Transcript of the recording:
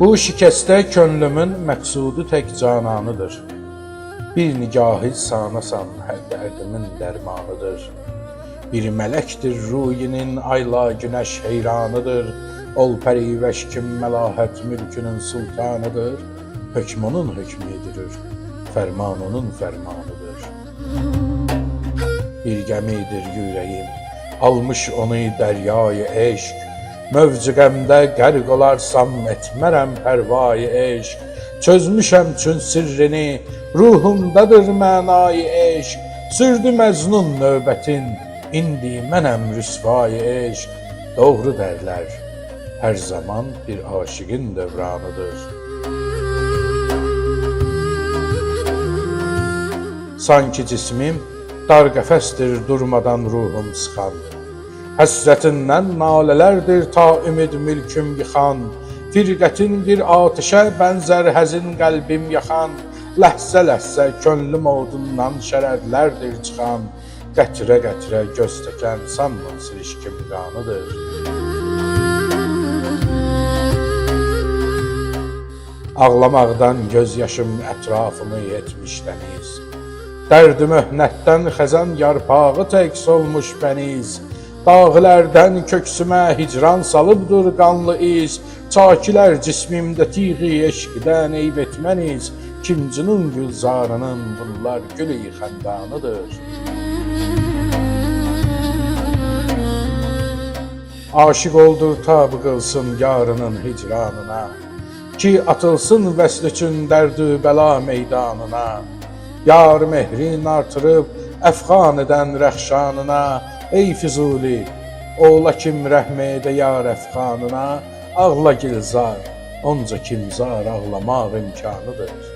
Bu şikəstə könlümün məqsudu tək cananıdır. Bir nigahı sanasan hər dərdimin dərmanıdır. Bir mələkdir ruyinin ayla günəş heyranıdır. Ol pərivəşkim məlahət mülkünün sultanıdır. Hökm onun hökmü edilir, fərman onun fərmanıdır. Bir gəmidir yüreğim, almış onu dəryayı eşq. Mövcü qəmdə qərq olarsam etmərəm pərvayı eşq. Çözmüşəm çün sirrini, ruhumdadır mənayı eşq. Sürdü Məcnun növbətin, indi mənəm rüsvayı eşq. Doğru dərlər, hər zaman bir aşiqin dövranıdır. Sanki cismim dar qəfəsdir durmadan ruhum sıxan. Həsrətindən nalələrdir ta ümid mülküm yıxan. Firqətin bir atişə bənzər həzin qəlbim yaxan. Ləhsə-ləhsə könlüm odundan şərərlərdir çıxan. Qətrə-qətrə göz təkən sanmın sirişkim qanıdır. Ağlamaqdan göz yaşım ətrafımı yetmiş dəniz. Dərdi möhnətdən xəzən yarpağı tək solmuş bəniz. Dağlərdən köksümə hicran salıbdır qanlı iz. Çakilər cismimdə tiği eşqdən eyb etməniz. Kimcinin gülzarının bunlar gülü xəndanıdır. Aşıq oldur tabı qılsın yarının hicranına. Ki atılsın vəsl üçün dərdü bəla meydanına. Yar mehrin artırıb əfğan edən rəxşanına. Ey Füzuli, ola kim rəhm edə yar əfğanına. Ağla gilzar, onca kimzar ağlamaq imkanıdır.